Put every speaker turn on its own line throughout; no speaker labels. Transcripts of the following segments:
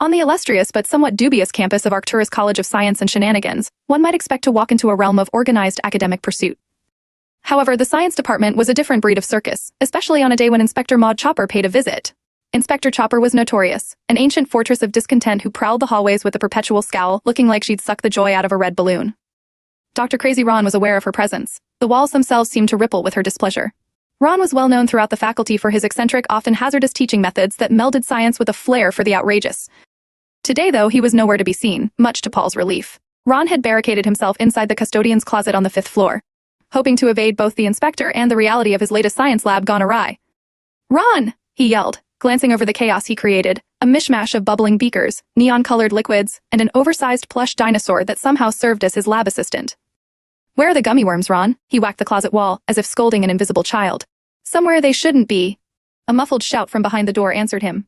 On the illustrious but somewhat dubious campus of Arcturus College of Science and Shenanigans, one might expect to walk into a realm of organized academic pursuit. However, the science department was a different breed of circus, especially on a day when Inspector Maud Chopper paid a visit. Inspector Chopper was notorious, an ancient fortress of discontent who prowled the hallways with a perpetual scowl, looking like she'd suck the joy out of a red balloon. Dr. Crazy Ron was aware of her presence. The walls themselves seemed to ripple with her displeasure. Ron was well known throughout the faculty for his eccentric, often hazardous teaching methods that melded science with a flair for the outrageous. Today, though, he was nowhere to be seen, much to Paul's relief. Ron had barricaded himself inside the custodian's closet on the 5th floor, hoping to evade both the inspector and the reality of his latest science lab gone awry. "Ron!" he yelled, glancing over the chaos he created, a mishmash of bubbling beakers, neon-colored liquids, and an oversized plush dinosaur that somehow served as his lab assistant. "Where are the gummy worms, Ron?" He whacked the closet wall, as if scolding an invisible child. "Somewhere they shouldn't be." A muffled shout from behind the door answered him.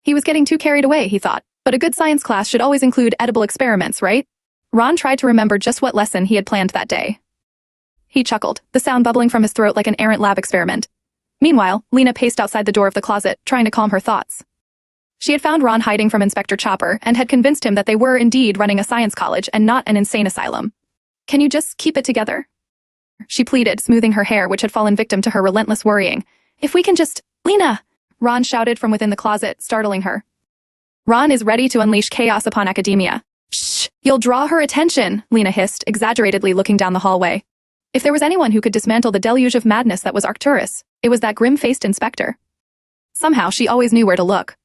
He was getting too carried away, he thought. But a good science class should always include edible experiments, right? Ron tried to remember just what lesson he had planned that day. He chuckled, the sound bubbling from his throat like an errant lab experiment. Meanwhile, Lena paced outside the door of the closet, trying to calm her thoughts. She had found Ron hiding from Inspector Chopper and had convinced him that they were indeed running a science college and not an insane asylum. "Can you just keep it together?" she pleaded, smoothing her hair, which had fallen victim to her relentless worrying. "If we can just—" "Lena!" Ron shouted from within the closet, startling her. "Ron is ready to unleash chaos upon academia." "Shh! You'll draw her attention," Lena hissed, exaggeratedly looking down the hallway. If there was anyone who could dismantle the deluge of madness that was Arcturus, it was that grim-faced inspector. Somehow, she always knew where to look.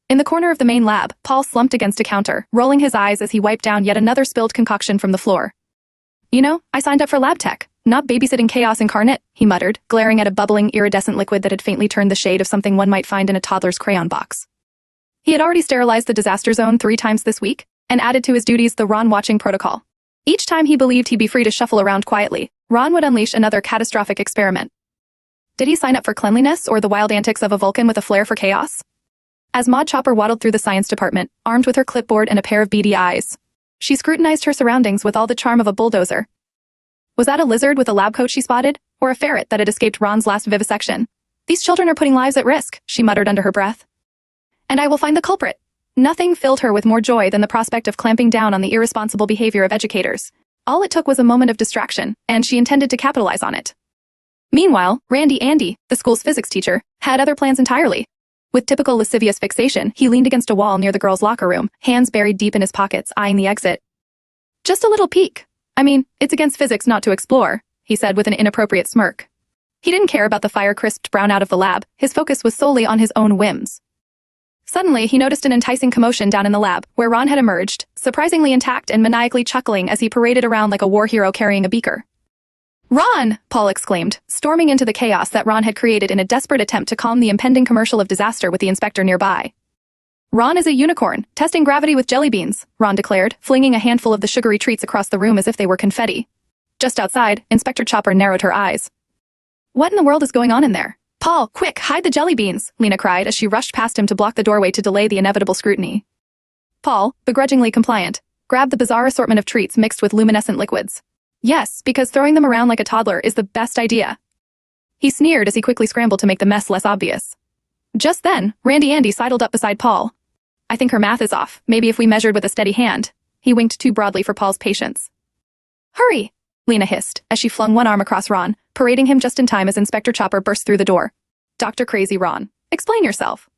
In the corner of the main lab, Paul slumped against a counter, rolling his eyes as he wiped down yet another spilled concoction from the floor. "You know, I signed up for lab tech, not babysitting chaos incarnate," he muttered, glaring at a bubbling, iridescent liquid that had faintly turned the shade of something one might find in a toddler's crayon box. He had already sterilized the disaster zone 3 times this week, and added to his duties the Ron-watching protocol. Each time he believed he'd be free to shuffle around quietly, Ron would unleash another catastrophic experiment. Did he sign up for cleanliness or the wild antics of a Vulcan with a flair for chaos? As Maud Chopper waddled through the science department, armed with her clipboard and a pair of beady eyes, she scrutinized her surroundings with all the charm of a bulldozer. Was that a lizard with a lab coat she spotted, or a ferret that had escaped Ron's last vivisection? "These children are putting lives at risk," she muttered under her breath. "And I will find the culprit." Nothing filled her with more joy than the prospect of clamping down on the irresponsible behavior of educators. All it took was a moment of distraction, and she intended to capitalize on it. Meanwhile, Randy Andy, the school's physics teacher, had other plans entirely. With typical lascivious fixation, he leaned against a wall near the girls' locker room, hands buried deep in his pockets, eyeing the exit. "Just a little peek. I mean, it's against physics not to explore," he said with an inappropriate smirk. He didn't care about the fire-crisped brownout of the lab, his focus was solely on his own whims. Suddenly, he noticed an enticing commotion down in the lab, where Ron had emerged, surprisingly intact and maniacally chuckling as he paraded around like a war hero carrying a beaker. "Ron!" Paul exclaimed, storming into the chaos that Ron had created in a desperate attempt to calm the impending commercial of disaster with the inspector nearby. "Ron is a unicorn, testing gravity with jelly beans," Ron declared, flinging a handful of the sugary treats across the room as if they were confetti. Just outside, Inspector Chopper narrowed her eyes. "What in the world is going on in there?" "Paul, quick, hide the jelly beans," Lena cried as she rushed past him to block the doorway to delay the inevitable scrutiny. Paul, begrudgingly compliant, grabbed the bizarre assortment of treats mixed with luminescent liquids. "Yes, because throwing them around like a toddler is the best idea." He sneered as he quickly scrambled to make the mess less obvious. Just then, Randy Andy sidled up beside Paul. "I think her math is off, maybe if we measured with a steady hand." He winked too broadly for Paul's patience. "Hurry!" Lena hissed, as she flung one arm across Ron, parading him just in time as Inspector Chopper burst through the door. "Dr. Crazy Ron, explain yourself,"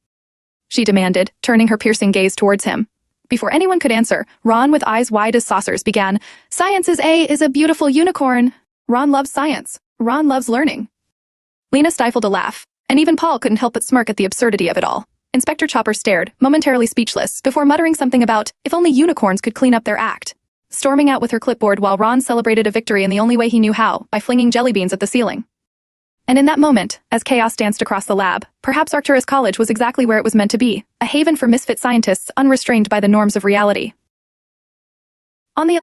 she demanded, turning her piercing gaze towards him. Before anyone could answer, Ron, with eyes wide as saucers, began, "Science is a beautiful unicorn. Ron loves science. Ron loves learning." Lena stifled a laugh, and even Paul couldn't help but smirk at the absurdity of it all. Inspector Chopper stared, momentarily speechless, before muttering something about, if only unicorns could clean up their act. Storming out with her clipboard while Ron celebrated a victory in the only way he knew how, by flinging jelly beans at the ceiling. And in that moment, as chaos danced across the lab, perhaps Arcturus College was exactly where it was meant to be, a haven for misfit scientists unrestrained by the norms of reality. On the